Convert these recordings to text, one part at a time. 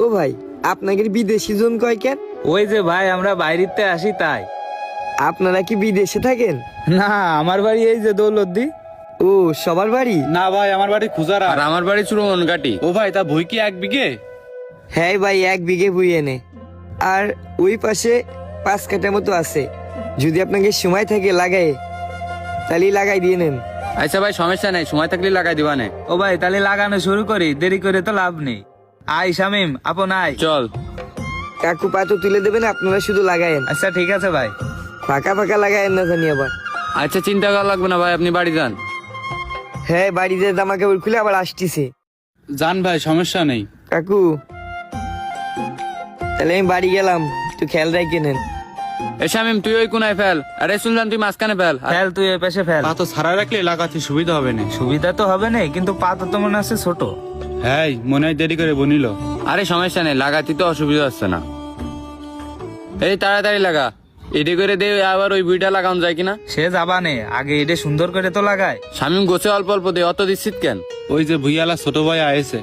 ও ভাই, আপনাকে বিদেশি জন কয় কেন? ওই যে ভাই আমরা বাইরেতে আসি তাই। আপনারা কি বিদেশে থাকেন? না, আমার বাড়ি এই যে দৌলতদি। ও, সবার বাড়ি? না ভাই, আমার বাড়ি খুজারা। আর আমার বাড়ি চুরমনঘাটি। ও ভাই, তা ভুই কি 1 বিঘে? হ্যাঁ ভাই, 1 বিঘে ভুই এনে। আর ওই পাশে 5 কাঠা মতো আছে। যদি আপনাকে সময় থাকে লাগাই, তাহলে লাগাই দিয়ে নেন। আচ্ছা ভাই, সমস্যা নাই, সময় থাকলে লাগাই দিবা নে। ও ভাই তাহলে লাগানো শুরু করি, দেরি করে তো লাভ নেই। আয় শামিম, আপন আয়। চল। কাকু পাতো তুলে দেবেন, আপনারা শুধু লাগায়েন। আচ্ছা ঠিক আছে ভাই। ফাঁকা ফাঁকা লাগায়েন না জানি আবার। আচ্ছা, চিন্তা করা লাগবে না ভাই, আপনি বাড়ি যান। হ্যাঁ, বাড়িতে জামা কাপড় খুলে আবার আসতেছে। জান ভাই, সমস্যা নেই। কাকু, তাহলে আমি বাড়ি গেলাম, একটু খেয়াল রাখে নেন। এ শামিম, তুই ওই কোনায় ফেল, আরে সুলতান তুই মাঝখানে ফেল। ফেল, তুই এ পাশে ফেল। পা তো ছাড়া রাখলে লাগাতে সুবিধা হবে না। সুবিধা তো হবে না, কিন্তু পাতা তো মনে আছে ছোট। হ্যাঁ, মনে হয় দেরি করে বনিল। আরে সমস্যা নেই, লাগাতে তো অসুবিধা হচ্ছে না। এই তাড়াতাড়ি লাগা, এডি করে দে, আবার ওই বুইটা লাগানো যায় কিনা। সে যাবানে, আগে এটা সুন্দর করে তো লাগায়। শামিম গোছে অল্প অল্প দে, অত দিচ্ছিস কেন? ওই যে ভুইয়ালা ছোট ভাই আয়েছে।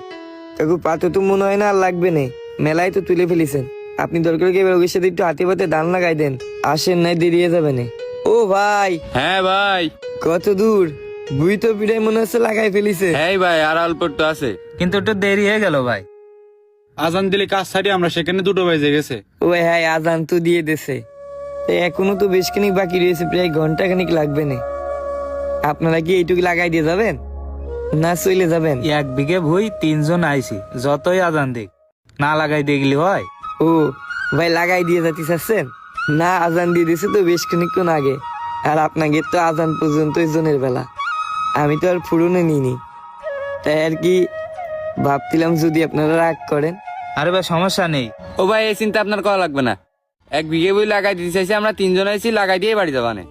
কাকু পাতো তো মনে হয় না আর লাগবে না, মেলায় তো তুলে ফেলেছেন। আপনি দরকার কি এবার ওর সাথে একটু হাতে পাতে ধান লাগাই দেন, আসেন নাই দেরিয়ে যাবে না। ও ভাই, হ্যাঁ ভাই। কত দূর? বুই তো পিড়াই মনে হচ্ছে লাগাই ফেলিছে। হ্যাঁ ভাই, আর অল্প একটু আছে। কিন্তু একটু দেরি হয়ে গেল ভাই। আজান দিলে কাজ ছাড়িয়ে আমরা সেখানে 2টো বাজে গেছে। ও হ্যাঁ, আজান তো দিয়ে দেছে। এখনো তো বেশ খানিক বাকি রয়েছে, প্রায় ঘন্টা খানিক লাগবে না। আপনারা কি এইটুকু লাগাই দিয়ে যাবেন না চলে যাবেন? 1 বিঘে ভুই 3 জন আইছি, যতই আজান দিক না লাগাই দেখলি হয়। ও ভাই, লাগাই দিয়ে যাতে চাচ্ছেন? না, আজান দিয়ে দিছে তো বেশ খানিকক্ষণ আগে। আর আপনাকে তো আজান পর্যন্ত জনের বেলা, আমি তো আর ফুরনে নিইনি। তাই আর কি ভাবছিলাম যদি আপনারা রাগ করেন। আরে ভাই সমস্যা নেই। ও ভাই, এই চিন্তা আপনার করা লাগবে না। 1 বিঘে বই লাগাই দিতে চাইছি, আমরা 3 জন আইছি, লাগাই দিয়ে বাড়ি যাবা নে।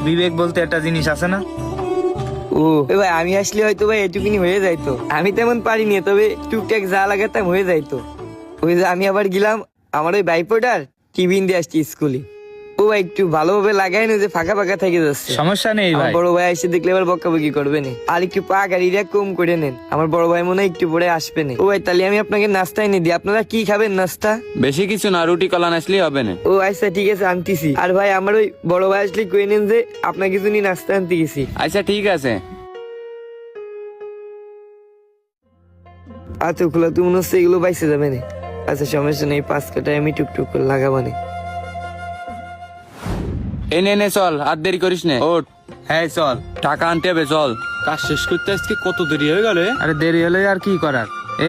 বিবেক বলতে একটা জিনিস আছে না। ও ভাই, আমি আসলে হয়তো ভাই এটুকুনি হয়ে যাইতো। আমি তেমন পারিনি, তবে টুকটাক যা লাগাতাম হয়ে যাইতো। ওই যে আমি আবার গেলাম আমার ওই বাইপোটার টিফিন দিয়ে আসছি স্কুলে। ও ভাই, একটু ভালোভাবে লাগাই না, যে ফাঁকা ফাঁকা থেকে যাচ্ছে। সমস্যা নেই আমার ভাই। বড় ভাই এসে দেখলে আবার বকাবকি করবে না। আর একটু পা গাড়িটা কম করে নেন, আমার বড় ভাই মনে হয় একটু পরে আসবে না। ও ভাই, তাহলে আমি আপনাকে নাস্তা এনে দিই, আপনারা কি খাবেন নাস্তা? বেশি কিছু না, রুটি কলা আসলেই হবে না। ও আচ্ছা ঠিক আছে, আনতেছি। আর ভাই, আমার ওই বড় ভাই আসলে কই নেন যে আপনাকে জন্য নাস্তা আনতে গেছি। আচ্ছা ঠিক আছে। আচ্ছা খোলা, তুমি মনে হচ্ছে এগুলো বাইসে যাবে না। আচ্ছা সমস্যা নেই, 5 কাটায় আমি টুকটুক করে লাগাবানে। এনে নে চল, আর দেরি করিস নে, ওঠ। হ্যাঁ চল। টাকা আনতে হবে, চল। কাজ শেষ করতে আজকে কত দেরি হয়ে গেল। আরে দেরি হলে আর কি করার।